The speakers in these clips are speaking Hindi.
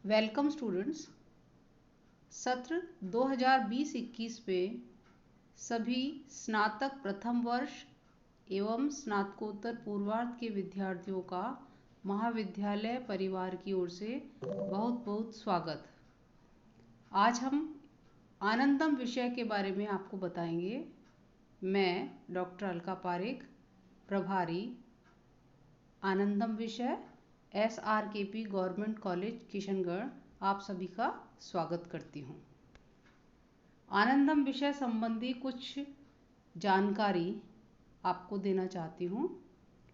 Welcome students. सत्र 2020-21 में सभी स्नातक प्रथम वर्ष एवं स्नातकोत्तर पूर्वार्ध के विद्यार्थियों का महाविद्यालय परिवार की ओर से बहुत बहुत स्वागत। आज हम आनंदम विषय के बारे में आपको बताएंगे। मैं डॉक्टर अलका पारेख, प्रभारी आनंदम विषय SRKP गवर्नमेंट कॉलेज किशनगढ़, आप सभी का स्वागत करती हूँ। आनंदम विषय संबंधी कुछ जानकारी आपको देना चाहती हूँ।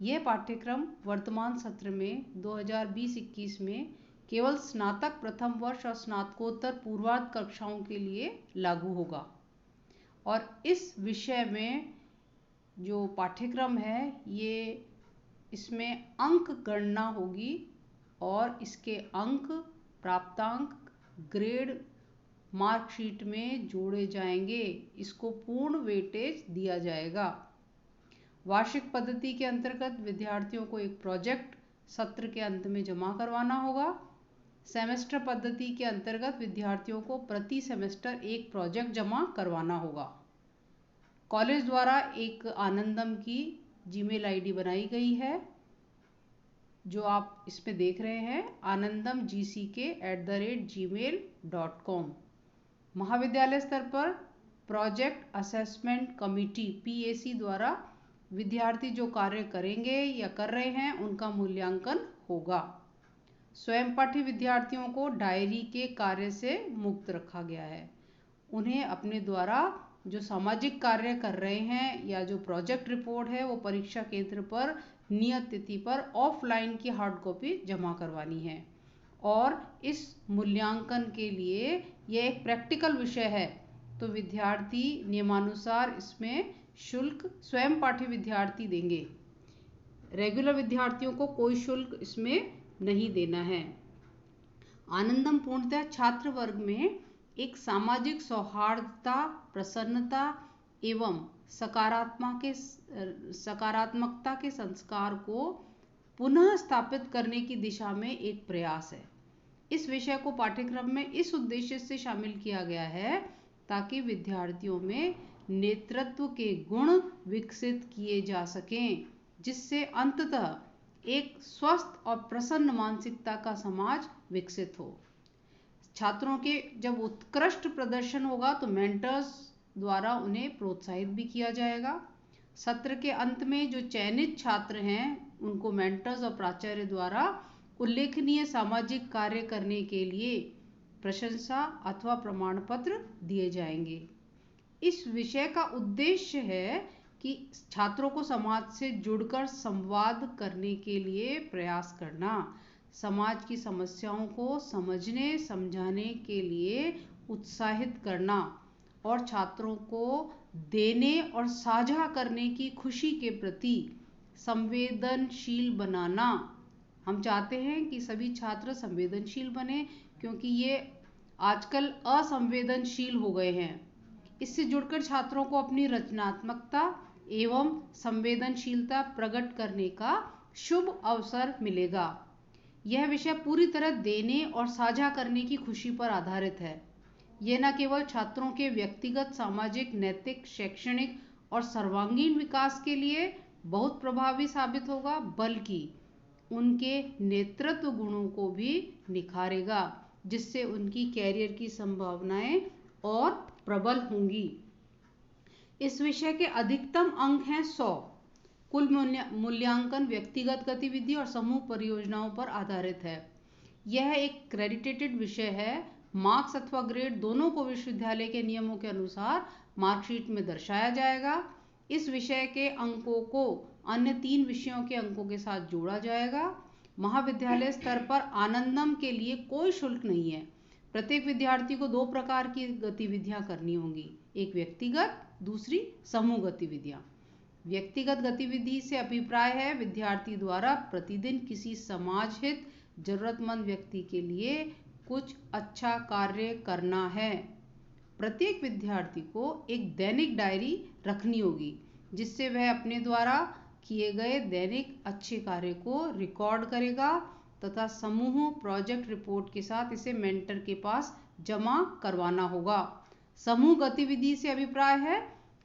यह पाठ्यक्रम वर्तमान सत्र में 2020-21 में केवल स्नातक प्रथम वर्ष और स्नातकोत्तर पूर्वार्ध कक्षाओं के लिए लागू होगा और इस विषय में जो पाठ्यक्रम है ये इसमें अंक गणना होगी और इसके अंक, प्राप्तांक, ग्रेड मार्कशीट में जोड़े जाएंगे। इसको पूर्ण वेटेज दिया जाएगा। वार्षिक पद्धति के अंतर्गत विद्यार्थियों को एक प्रोजेक्ट सत्र के अंत में जमा करवाना होगा। सेमेस्टर पद्धति के अंतर्गत विद्यार्थियों को प्रति सेमेस्टर एक प्रोजेक्ट जमा करवाना होगा। कॉलेज द्वारा एक आनंदम की जीमेल आईडी बनाई गई है जो आप इसमें देख रहे हैं, anandamgck@gmail.com। महाविद्यालय स्तर पर प्रोजेक्ट असेसमेंट कमेटी PAC द्वारा विद्यार्थी जो कार्य करेंगे या कर रहे हैं उनका मूल्यांकन होगा। स्वयं पाठी विद्यार्थियों को डायरी के कार्य से मुक्त रखा गया है। उन्हें अपने द्वारा जो सामाजिक कार्य कर रहे हैं या जो प्रोजेक्ट रिपोर्ट है वो परीक्षा केंद्र पर नियत तिथि पर ऑफलाइन की हार्ड कॉपी जमा करवानी है और इस मूल्यांकन के लिए यह एक प्रैक्टिकल विषय है तो विद्यार्थी नियमानुसार इसमें शुल्क स्वयं पाठी विद्यार्थी देंगे। रेगुलर विद्यार्थियों को कोई शुल्क इसमें नहीं देना है। आनंदम पूर्णतः छात्र वर्ग में एक सामाजिक सौहार्दता, प्रसन्नता एवं सकारात्मकता के संस्कार को पुनः स्थापित करने की दिशा में एक प्रयास है। इस विषय को पाठ्यक्रम में इस उद्देश्य से शामिल किया गया है ताकि विद्यार्थियों में नेतृत्व के गुण विकसित किए जा सकें, जिससे अंततः एक स्वस्थ और प्रसन्न मानसिकता का समाज विकसित हो। छात्रों के जब उत्कृष्ट प्रदर्शन होगा तो मेंटर्स द्वारा उन्हें प्रोत्साहित भी किया जाएगा। सत्र के अंत में जो चयनित छात्र हैं उनको मेंटर्स और प्राचार्य द्वारा उल्लेखनीय सामाजिक कार्य करने के लिए प्रशंसा अथवा प्रमाण पत्र दिए जाएंगे। इस विषय का उद्देश्य है कि छात्रों को समाज से जुड़कर संवाद करने के लिए प्रयास करना, समाज की समस्याओं को समझने समझाने के लिए उत्साहित करना और छात्रों को देने और साझा करने की खुशी के प्रति संवेदनशील बनाना। हम चाहते हैं कि सभी छात्र संवेदनशील बने क्योंकि ये आजकल असंवेदनशील हो गए हैं। इससे जुड़कर छात्रों को अपनी रचनात्मकता एवं संवेदनशीलता प्रकट करने का शुभ अवसर मिलेगा। यह विषय पूरी तरह देने और साझा करने की खुशी पर आधारित है। यह न केवल छात्रों के व्यक्तिगत, सामाजिक, नैतिक, शैक्षणिक और सर्वांगीण विकास के लिए बहुत प्रभावी साबित होगा बल्कि उनके नेतृत्व गुणों को भी निखारेगा, जिससे उनकी कैरियर की संभावनाएं और प्रबल होंगी। इस विषय के अधिकतम अंक हैं 100। कुल मूल्यांकन व्यक्तिगत गतिविधि और समूह परियोजनाओं पर आधारित है। यह एक क्रेडिटेड विषय है। मार्क्स अथवा ग्रेड दोनों को विश्वविद्यालय के नियमों के अनुसार मार्कशीट में दर्शाया जाएगा। इस विषय के अंकों को अन्य 3 विषयों के अंकों के साथ जोड़ा जाएगा। महाविद्यालय स्तर पर आनंदम के लिए कोई शुल्क नहीं है। प्रत्येक विद्यार्थी को 2 प्रकार की गतिविधियां करनी होंगी, एक व्यक्तिगत, दूसरी समूह गतिविधियां। व्यक्तिगत गतिविधि से अभिप्राय है विद्यार्थी द्वारा प्रतिदिन किसी समाज हित जरूरतमंद व्यक्ति के लिए कुछ अच्छा कार्य करना है। प्रत्येक विद्यार्थी को एक दैनिक डायरी रखनी होगी जिससे वह अपने द्वारा किए गए दैनिक अच्छे कार्य को रिकॉर्ड करेगा तथा समूह प्रोजेक्ट रिपोर्ट के साथ इसे मेंटर के पास जमा करवाना होगा। समूह गतिविधि से अभिप्राय है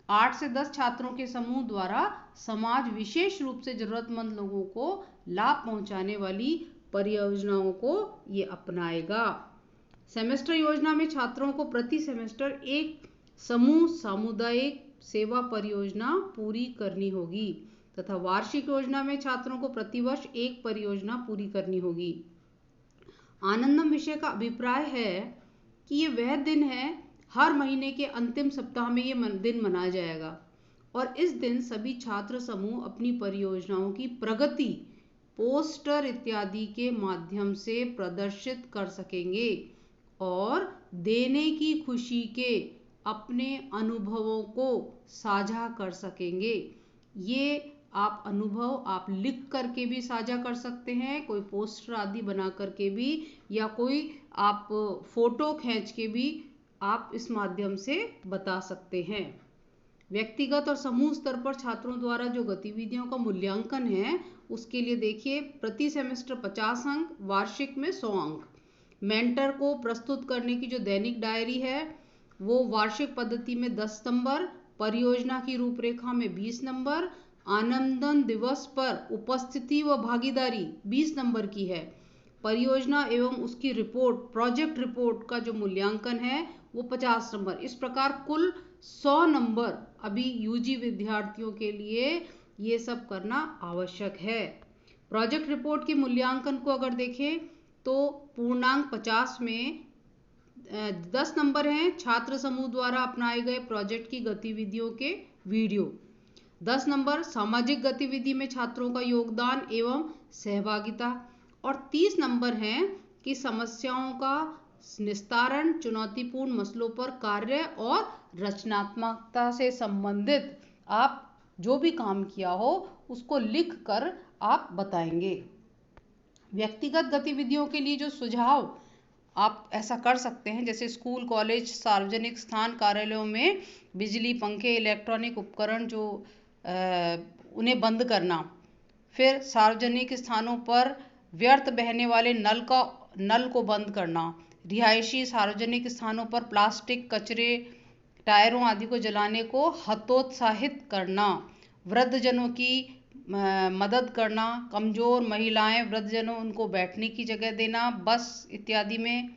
8 से 10 छात्रों के समूह द्वारा समाज विशेष रूप से जरूरतमंद लोगों को लाभ पहुंचाने वाली परियोजनाओं को ये अपनाएगा। सेमेस्टर योजना में छात्रों को प्रति सेमेस्टर एक समूह सामुदायिक सेवा परियोजना पूरी करनी होगी तथा वार्षिक योजना में छात्रों को प्रतिवर्ष एक परियोजना पूरी करनी होगी। आनंदम विषय का अभिप्राय है कि ये वह दिन है, हर महीने के अंतिम सप्ताह में ये दिन मनाया जाएगा और इस दिन सभी छात्र समूह अपनी परियोजनाओं की प्रगति पोस्टर इत्यादि के माध्यम से प्रदर्शित कर सकेंगे और देने की खुशी के अपने अनुभवों को साझा कर सकेंगे। ये आप अनुभव आप लिख करके भी साझा कर सकते हैं, कोई पोस्टर आदि बना करके भी, या कोई आप फोटो खींच के भी आप इस माध्यम से बता सकते हैं। व्यक्तिगत और समूह स्तर पर छात्रों द्वारा जो गतिविधियों का मूल्यांकन है उसके लिए देखिए, प्रति सेमेस्टर 50 अंक, वार्षिक में 100 अंक। मेंटर को प्रस्तुत करने की जो दैनिक डायरी है वो वार्षिक पद्धति में 10 नंबर, परियोजना की रूपरेखा में 20 नंबर, आनंदन दिवस पर उपस्थिति व भागीदारी 20 नंबर की है। परियोजना एवं उसकी रिपोर्ट, प्रोजेक्ट रिपोर्ट का जो मूल्यांकन है वो 50 नंबर। इस प्रकार कुल 100 नंबर अभी यूजी विद्यार्थियों के लिए ये सब करना आवश्यक है। प्रोजेक्ट रिपोर्ट के मूल्यांकन को अगर देखें तो पूर्णांक 50 में 10 नंबर हैं छात्र समूह द्वारा अपनाए गए प्रोजेक्ट की गतिविधियों के वीडियो। 10 नंबर सामाजिक गतिविधि में छात्रों का योगदान एवं सहभागिता, और 30 नंबर हैं कि समस्याओं का निस्तारण, चुनौतीपूर्ण मसलों पर कार्य और रचनात्मकता से संबंधित आप जो भी काम किया हो उसको लिख कर आप बताएंगे। व्यक्तिगत गतिविधियों के लिए जो सुझाव आप ऐसा कर सकते हैं, जैसे स्कूल, कॉलेज, सार्वजनिक स्थान, कार्यालयों में बिजली, पंखे, इलेक्ट्रॉनिक उपकरण जो उन्हें बंद करना, फिर सार्वजनिक स्थानों पर व्यर्थ बहने वाले नल को बंद करना, रिहायशी सार्वजनिक स्थानों पर प्लास्टिक, कचरे, टायरों आदि को जलाने को हतोत्साहित करना, वृद्धजनों की मदद करना, कमजोर महिलाएं, वृद्धजनों उनको बैठने की जगह देना, बस इत्यादि में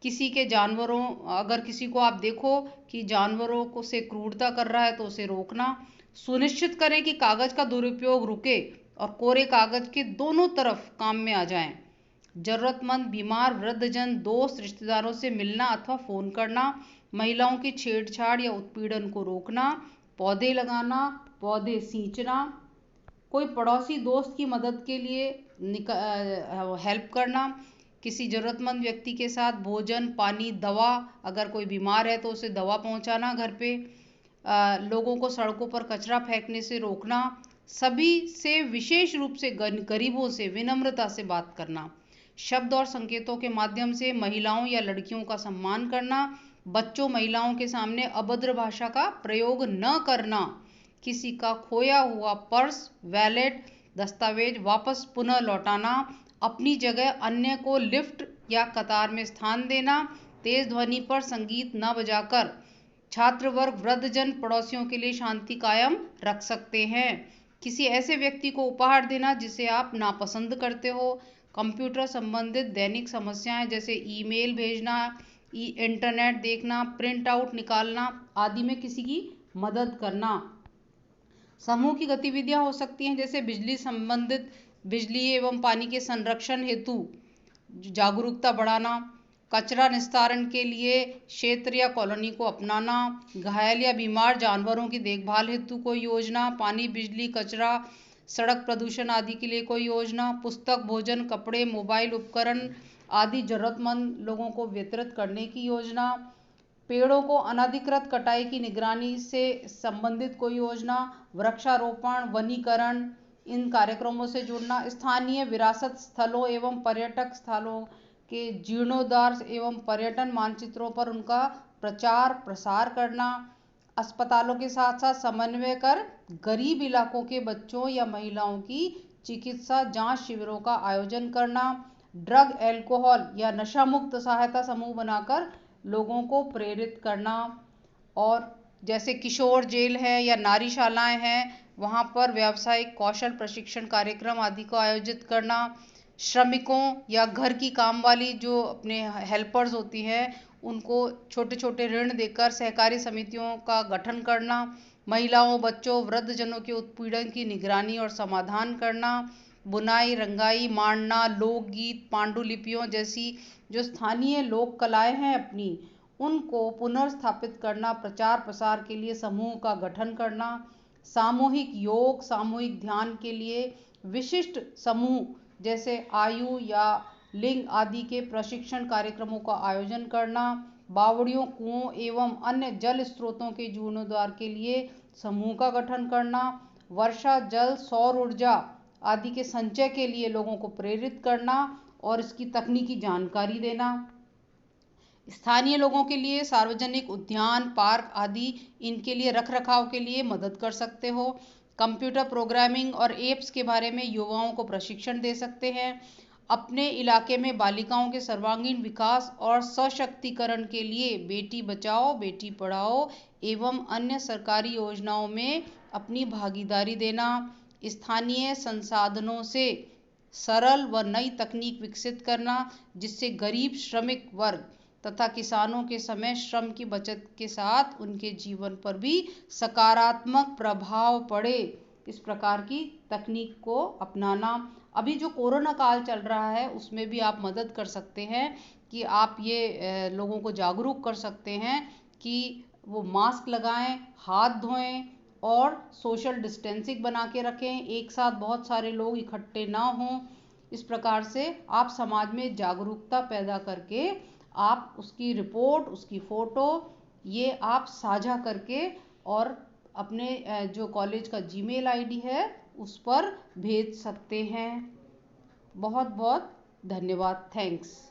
किसी के जानवरों, अगर किसी को आप देखो कि जानवरों को से क्रूरता कर रहा है तो उसे रोकना, सुनिश्चित करें कि कागज का दुरुपयोग रुके और कोरे कागज के दोनों तरफ काम में आ जाएं। जरूरतमंद, बीमार, वृद्धजन, दोस्त, रिश्तेदारों से मिलना अथवा फोन करना, महिलाओं की छेड़छाड़ या उत्पीड़न को रोकना, पौधे लगाना, पौधे सींचना, कोई पड़ोसी दोस्त की मदद के लिए हेल्प करना, किसी जरूरतमंद व्यक्ति के साथ भोजन, पानी, दवा, अगर कोई बीमार है तो उसे दवा पहुंचाना घर पे, लोगों को सड़कों पर कचरा फेंकने से रोकना, सभी से विशेष रूप से गरीबों से विनम्रता से बात करना, शब्द और संकेतों के माध्यम से महिलाओं या लड़कियों का सम्मान करना, बच्चों, महिलाओं के सामने अभद्र भाषा का प्रयोग न करना, किसी का खोया हुआ पर्स, वैलेट, दस्तावेज वापस पुनः लौटाना, अपनी जगह अन्य को लिफ्ट या कतार में स्थान देना, तेज ध्वनि पर संगीत न बजाकर छात्र वर्ग, वृद्धजन, पड़ोसियों के लिए शांति कायम रख सकते हैं, किसी ऐसे व्यक्ति को उपहार देना जिसे आप नापसंद करते हो, कंप्यूटर संबंधित दैनिक समस्याएं जैसे ईमेल भेजना, इंटरनेट देखना, प्रिंट आउट निकालना आदि में किसी की मदद करना। समूह की गतिविधियां हो सकती हैं जैसे बिजली संबंधित, बिजली एवं पानी के संरक्षण हेतु जागरूकता बढ़ाना, कचरा निस्तारण के लिए क्षेत्र या कॉलोनी को अपनाना, घायल या बीमार जानवरों की देखभाल हेतु कोई योजना, पानी, बिजली, कचरा, सड़क प्रदूषण आदि के लिए कोई योजना, पुस्तक, भोजन, कपड़े, मोबाइल उपकरण आदि जरूरतमंद लोगों को वितरित करने की योजना, पेड़ों को अनधिकृत कटाई की निगरानी से संबंधित कोई योजना, वृक्षारोपण, वनीकरण, इन कार्यक्रमों से जुड़ना, स्थानीय विरासत स्थलों एवं पर्यटक स्थलों के जीर्णोद्धार एवं पर्यटन मानचित्रों पर उनका प्रचार प्रसार करना, अस्पतालों के साथ साथ समन्वय कर गरीब इलाकों के बच्चों या महिलाओं की चिकित्सा जांच शिविरों का आयोजन करना, ड्रग एल्कोहल या नशा मुक्त सहायता समूह बनाकर लोगों को प्रेरित करना, और जैसे किशोर जेल है या नारीशालाएं हैं, वहाँ पर व्यावसायिक कौशल प्रशिक्षण कार्यक्रम आदि को आयोजित करना, श्रमिकों या घर की काम वाली जो अपने हेल्पर्स होती हैं उनको छोटे छोटे ऋण देकर सहकारी समितियों का गठन करना, महिलाओं, बच्चों, वृद्धजनों के उत्पीड़न की निगरानी और समाधान करना, बुनाई, रंगाई, मांडना, लोकगीत, पांडुलिपियों जैसी जो स्थानीय लोक कलाएं हैं अपनी, उनको पुनर्स्थापित करना, प्रचार प्रसार के लिए समूह का गठन करना, सामूहिक योग, सामूहिक ध्यान के लिए विशिष्ट समूह जैसे आयु या लिंग आदि के प्रशिक्षण कार्यक्रमों का आयोजन करना, बावड़ियों, कुओं एवं अन्य जल स्रोतों के जीर्णोद्धार के लिए समूह का गठन करना, वर्षा जल, सौर ऊर्जा आदि के संचय के लिए लोगों को प्रेरित करना और इसकी तकनीकी जानकारी देना, स्थानीय लोगों के लिए सार्वजनिक उद्यान, पार्क आदि इनके लिए रख रखाव के लिए मदद कर सकते हो। कंप्यूटर प्रोग्रामिंग और एप्स के बारे में युवाओं को प्रशिक्षण दे सकते हैं। अपने इलाके में बालिकाओं के सर्वांगीण विकास और सशक्तिकरण के लिए बेटी बचाओ, बेटी पढ़ाओ एवं अन्य सरकारी योजनाओं में अपनी भागीदारी देना, स्थानीय संसाधनों से सरल व नई तकनीक विकसित करना जिससे गरीब श्रमिक वर्ग तथा किसानों के समय श्रम की बचत के साथ उनके जीवन पर भी सकारात्मक प्रभाव पड़े, इस प्रकार की तकनीक को अपनाना। अभी जो कोरोना काल चल रहा है उसमें भी आप मदद कर सकते हैं कि आप ये लोगों को जागरूक कर सकते हैं कि वो मास्क लगाएं, हाथ धोएं और सोशल डिस्टेंसिंग बना के रखें, एक साथ बहुत सारे लोग इकट्ठे ना हों। इस प्रकार से आप समाज में जागरूकता पैदा करके आप उसकी रिपोर्ट, उसकी फ़ोटो ये आप साझा करके और अपने जो कॉलेज का जीमेल आईडी है उस पर भेज सकते हैं। बहुत बहुत धन्यवाद। थैंक्स।